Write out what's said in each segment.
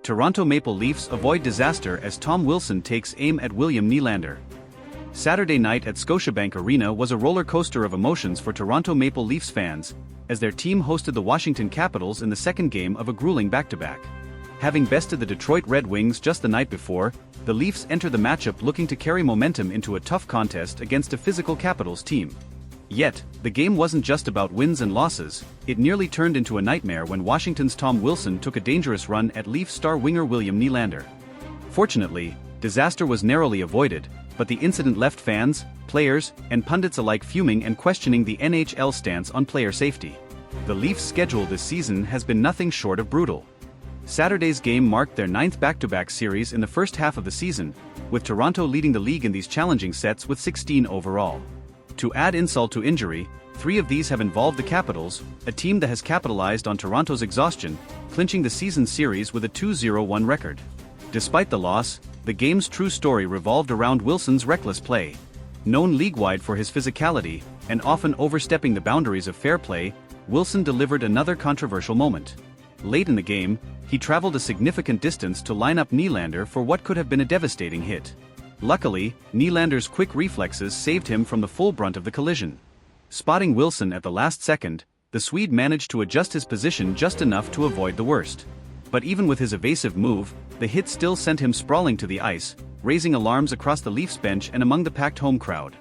Toronto Maple Leafs avoid disaster as Tom Wilson takes aim at William Nylander. Saturday night at Scotiabank Arena was a roller coaster of emotions for Toronto Maple Leafs fans, as their team hosted the Washington Capitals in the second game of a grueling back-to-back. Having bested the Detroit Red Wings just the night before, the Leafs enter the matchup looking to carry momentum into a tough contest against a physical Capitals team. Yet, the game wasn't just about wins and losses, it nearly turned into a nightmare when Washington's Tom Wilson took a dangerous run at Leafs star winger William Nylander. Fortunately, disaster was narrowly avoided, but the incident left fans, players, and pundits alike fuming and questioning the NHL stance on player safety. The Leafs' schedule this season has been nothing short of brutal. Saturday's game marked their 9th back-to-back series in the first half of the season, with Toronto leading the league in these challenging sets with 16 overall. To add insult to injury, 3 of these have involved the Capitals, a team that has capitalized on Toronto's exhaustion, clinching the season series with a 2-0-1 record. Despite the loss, the game's true story revolved around Wilson's reckless play. Known league-wide for his physicality, and often overstepping the boundaries of fair play, Wilson delivered another controversial moment. Late in the game, he traveled a significant distance to line up Nylander for what could have been a devastating hit. Luckily, Nylander's quick reflexes saved him from the full brunt of the collision. Spotting Wilson at the last second, the Swede managed to adjust his position just enough to avoid the worst. But even with his evasive move, the hit still sent him sprawling to the ice, raising alarms across the Leafs bench and among the packed home crowd.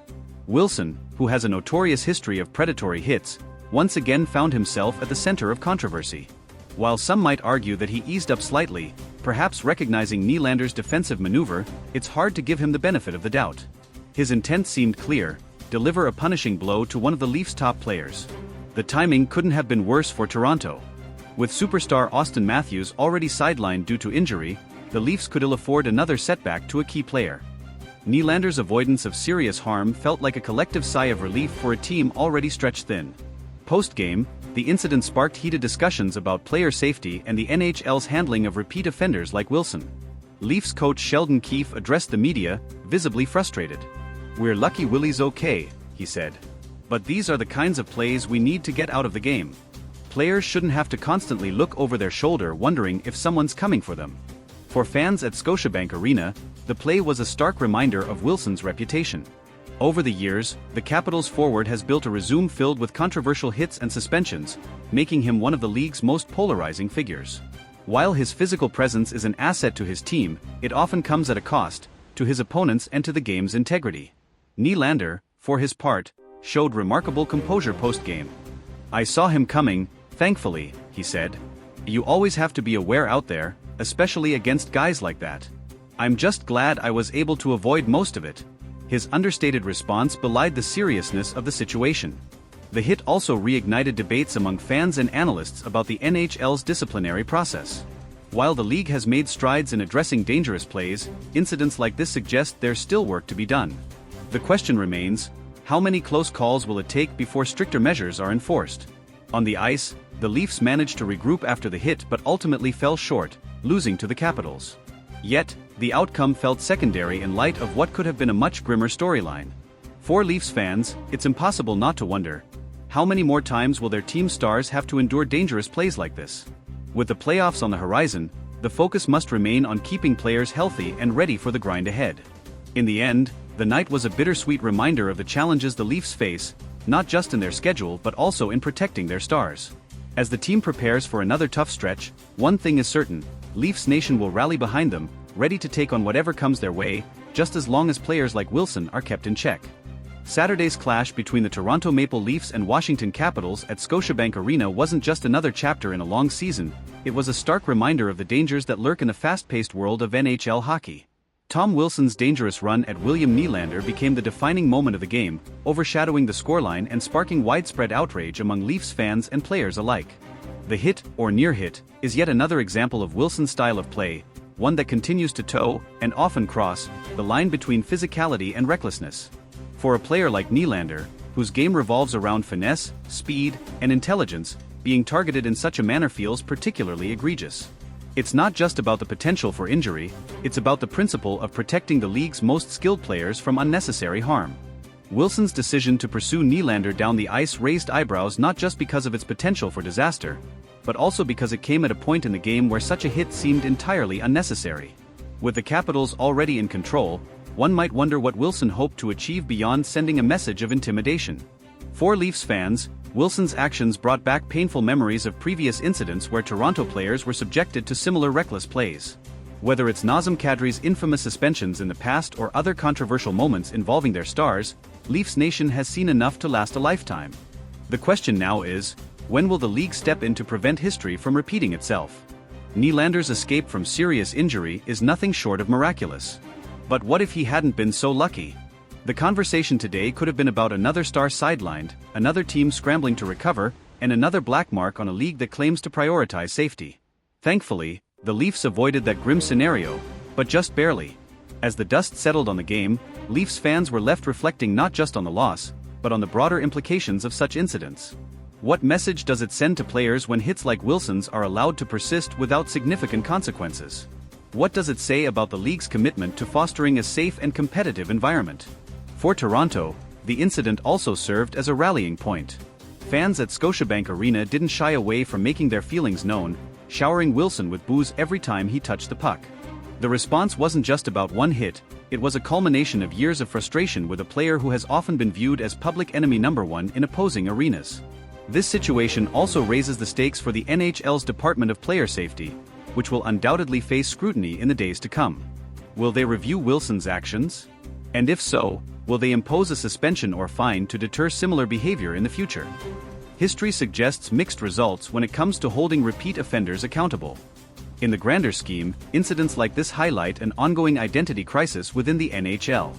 Wilson, who has a notorious history of predatory hits, once again found himself at the center of controversy. While some might argue that he eased up slightly, perhaps recognizing Nylander's defensive maneuver, it's hard to give him the benefit of the doubt. His intent seemed clear: deliver a punishing blow to one of the Leafs' top players. The timing couldn't have been worse for Toronto. With superstar Austin Matthews already sidelined due to injury, the Leafs could ill afford another setback to a key player. Nylander's avoidance of serious harm felt like a collective sigh of relief for a team already stretched thin. Post-game, the incident sparked heated discussions about player safety and the NHL's handling of repeat offenders like Wilson. Leafs coach Sheldon Keefe addressed the media, visibly frustrated. "We're lucky Willie's okay," he said. "But these are the kinds of plays we need to get out of the game. Players shouldn't have to constantly look over their shoulder wondering if someone's coming for them." For fans at Scotiabank Arena, the play was a stark reminder of Wilson's reputation. Over the years, the Capitals forward has built a resume filled with controversial hits and suspensions, making him one of the league's most polarizing figures. While his physical presence is an asset to his team, it often comes at a cost, to his opponents and to the game's integrity. Nylander, for his part, showed remarkable composure post-game. "I saw him coming, thankfully," he said. "You always have to be aware out there, especially against guys like that. I'm just glad I was able to avoid most of it." His understated response belied the seriousness of the situation. The hit also reignited debates among fans and analysts about the NHL's disciplinary process. While the league has made strides in addressing dangerous plays, incidents like this suggest there's still work to be done. The question remains: how many close calls will it take before stricter measures are enforced? On the ice, the Leafs managed to regroup after the hit but ultimately fell short, losing to the Capitals. Yet, the outcome felt secondary in light of what could have been a much grimmer storyline. For Leafs fans, it's impossible not to wonder: how many more times will their team stars have to endure dangerous plays like this? With the playoffs on the horizon, the focus must remain on keeping players healthy and ready for the grind ahead. In the end, the night was a bittersweet reminder of the challenges the Leafs face, not just in their schedule but also in protecting their stars. As the team prepares for another tough stretch, one thing is certain: Leafs Nation will rally behind them, ready to take on whatever comes their way, just as long as players like Wilson are kept in check. Saturday's clash between the Toronto Maple Leafs and Washington Capitals at Scotiabank Arena wasn't just another chapter in a long season, it was a stark reminder of the dangers that lurk in the fast-paced world of NHL hockey. Tom Wilson's dangerous run at William Nylander became the defining moment of the game, overshadowing the scoreline and sparking widespread outrage among Leafs fans and players alike. The hit, or near hit, is yet another example of Wilson's style of play, one that continues to toe, and often cross, the line between physicality and recklessness. For a player like Nylander, whose game revolves around finesse, speed, and intelligence, being targeted in such a manner feels particularly egregious. It's not just about the potential for injury, it's about the principle of protecting the league's most skilled players from unnecessary harm. Wilson's decision to pursue Nylander down the ice raised eyebrows not just because of its potential for disaster, but also because it came at a point in the game where such a hit seemed entirely unnecessary. With the Capitals already in control, one might wonder what Wilson hoped to achieve beyond sending a message of intimidation. For Leafs fans, Wilson's actions brought back painful memories of previous incidents where Toronto players were subjected to similar reckless plays. Whether it's Nazem Kadri's infamous suspensions in the past or other controversial moments involving their stars, Leafs Nation has seen enough to last a lifetime. The question now is, when will the league step in to prevent history from repeating itself? Nylander's escape from serious injury is nothing short of miraculous. But what if he hadn't been so lucky? The conversation today could have been about another star sidelined, another team scrambling to recover, and another black mark on a league that claims to prioritize safety. Thankfully, the Leafs avoided that grim scenario, but just barely. As the dust settled on the game, Leafs fans were left reflecting not just on the loss, but on the broader implications of such incidents. What message does it send to players when hits like Wilson's are allowed to persist without significant consequences? What does it say about the league's commitment to fostering a safe and competitive environment? For Toronto, the incident also served as a rallying point. Fans at Scotiabank Arena didn't shy away from making their feelings known, showering Wilson with boos every time he touched the puck. The response wasn't just about one hit, it was a culmination of years of frustration with a player who has often been viewed as public enemy number one in opposing arenas. This situation also raises the stakes for the NHL's Department of Player Safety, which will undoubtedly face scrutiny in the days to come. Will they review Wilson's actions? And if so, will they impose a suspension or fine to deter similar behavior in the future? History suggests mixed results when it comes to holding repeat offenders accountable. In the grander scheme, incidents like this highlight an ongoing identity crisis within the NHL.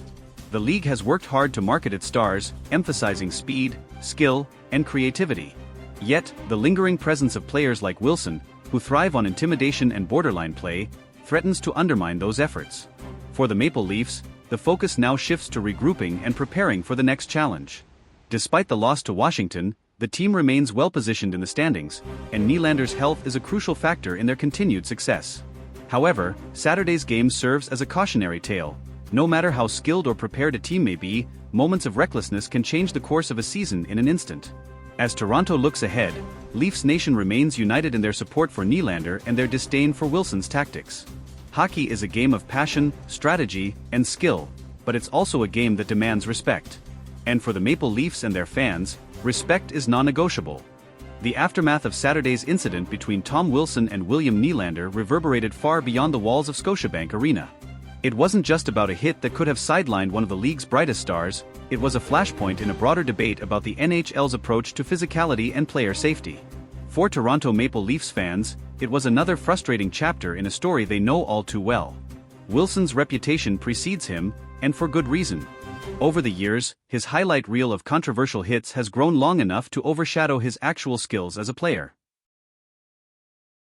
The league has worked hard to market its stars, emphasizing speed, skill, and creativity. Yet, the lingering presence of players like Wilson, who thrive on intimidation and borderline play, threatens to undermine those efforts. For the Maple Leafs, the focus now shifts to regrouping and preparing for the next challenge. Despite the loss to Washington, the team remains well-positioned in the standings, and Nylander's health is a crucial factor in their continued success. However, Saturday's game serves as a cautionary tale. No matter how skilled or prepared a team may be, moments of recklessness can change the course of a season in an instant. As Toronto looks ahead, Leafs Nation remains united in their support for Nylander and their disdain for Wilson's tactics. Hockey is a game of passion, strategy, and skill, but it's also a game that demands respect. And for the Maple Leafs and their fans, respect is non-negotiable. The aftermath of Saturday's incident between Tom Wilson and William Nylander reverberated far beyond the walls of Scotiabank Arena. It wasn't just about a hit that could have sidelined one of the league's brightest stars, it was a flashpoint in a broader debate about the NHL's approach to physicality and player safety. For Toronto Maple Leafs fans, it was another frustrating chapter in a story they know all too well. Wilson's reputation precedes him, and for good reason. Over the years, his highlight reel of controversial hits has grown long enough to overshadow his actual skills as a player.